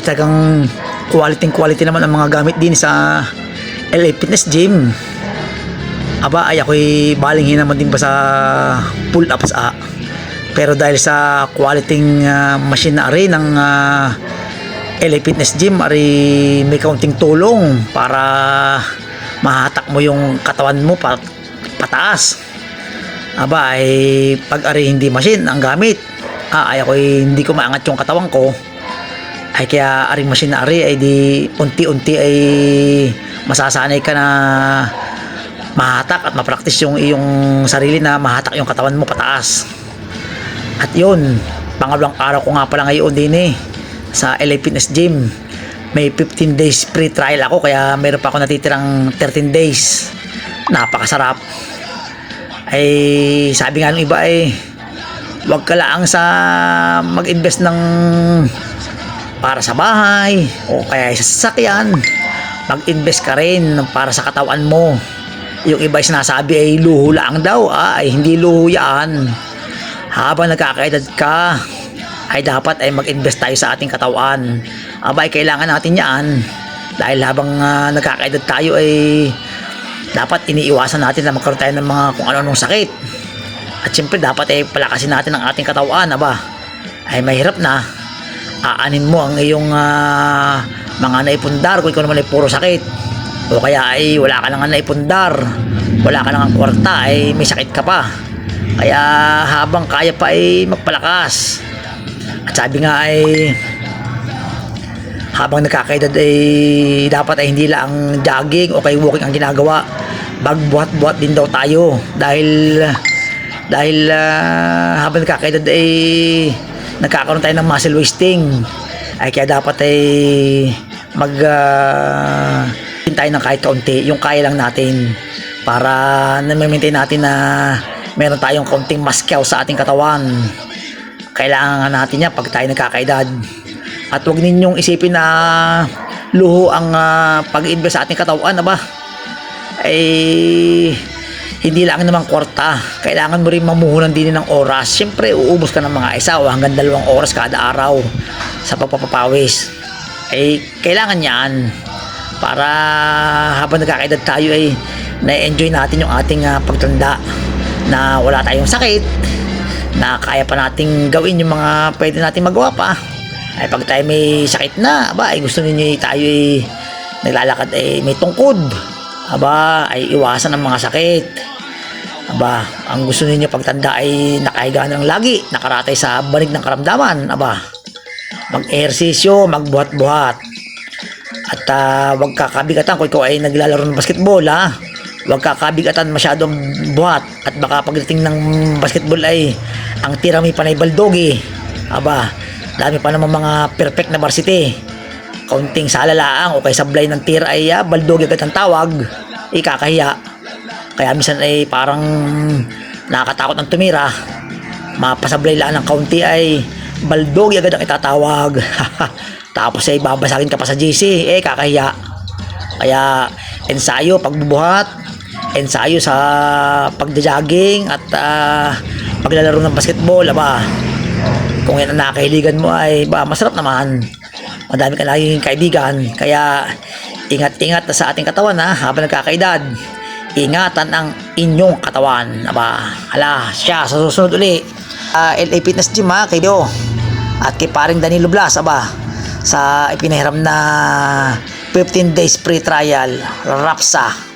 Talagang quality naman ang mga gamit din sa LA Fitness Gym. Aba, ay ako'y balinghin naman din ba sa pull ups pero dahil sa quality machine na rin ng LA Fitness Gym, ari may kaunting tulong para mahatak mo yung katawan mo pataas. Aba, ay pag ari hindi machine ang gamit, ay ako'y hindi ko maangat yung katawan ko. Ay kaya aring machine na ari ay di unti-unti ay masasanay ka na mahatak at ma-practice yung iyong sarili na mahatak yung katawan mo pataas. At yun, pangalawang araw ko nga pala ngayon din sa LA Fitness Gym. May 15 days free trial ako, kaya meron pa ako natitirang 13 days. Napakasarap. Ay sabi nga ng iba wag ka lang sa mag-invest ng para sa bahay o kaya sa sasakyan. Mag-invest ka rin para sa katawan mo. Yung iba sinasabi ay luho lang daw, ay hindi luho yan. Habang nagkakaedad ka ay dapat ay mag-invest tayo sa ating katawan. Aba, ay kailangan natin yan dahil habang nagkakaedad tayo ay dapat iniiwasan natin na magkaroon tayo ng mga kung ano-anong sakit. At syempre dapat ay palakasin natin ang ating katawan. Aba, ay mahirap na aanin mo ang iyong mga naipundar kung ikaw naman ay puro sakit, o kaya ay wala ka nang naipundar, wala ka nang kwarta, ay may sakit ka pa. Kaya habang kaya pa ay magpalakas. At sabi nga ay habang nakakaedad ay dapat ay hindi lang jogging o kay walking ang ginagawa, magbuhat-buhat din daw tayo dahil habang nakakaedad ay nagkakaroon tayo ng muscle wasting. Ay kaya dapat ay tayo ng kahit kaunti, yung kaya lang natin, para na-maintain natin na meron tayong kaunting maskyaw sa ating katawan. Kailangan natin yan pag tayo nagkakaedad. At huwag ninyong isipin na luho ang pag-invest sa ating katawan. Aba, ay hindi lang naman kwarta, kailangan mo rin mamuhunan din ng oras. Siyempre uubos ka ng mga 1 o hanggang 2 oras kada araw sa pagpapapawis. Ay kailangan yan para habang nagkakaedad tayo ay na-enjoy natin yung ating pagtanda, na wala tayong sakit, na kaya pa nating gawin yung mga pwede nating magawa pa. Ay pag tayo may sakit na, aba, ay gusto ninyo tayo ay naglalakad ay may tungkod, aba, ay iwasan ang mga sakit. Aba, ang gusto ninyo pagtanda ay nakahiga ng lagi, nakaratay sa banig ng karamdaman. Aba, mag-ehersisyo, magbuhat-buhat. At wag kakabigatan kung ikaw ay naglalaro ng basketball, wag kakabigatan masyadong buhat. At baka pagdating ng basketball ay ang tira may panay baldogi. Aba, dami pa naman mga perfect na varsity. Kaunting salalaang o kay sablay ng tira ay baldogi agad ang tawag, ikakahiya. Kaya minsan ay parang nakakatakot ang tumira, mapasablay lang ng kaunti ay baldogi agad ang itatawag. Tapos ay babasagin ka pa sa GC, kakahiya. Kaya ensayo pagbubuhat, ensayo sa pagja-jogging at paglalaro ng basketball. Aba, kung yan ang nakahiligan mo ay masarap naman, madami ka naging kaibigan. Kaya ingat-ingat sa ating katawan habang nagkakaedad. Ingatan ang inyong katawan. Aba, hala siya sa susunod uli, LA Fitness Gym kay Dio at kay paring Danilo Blas, aba, sa ipinahiram na 15 days free trial, Rapsa.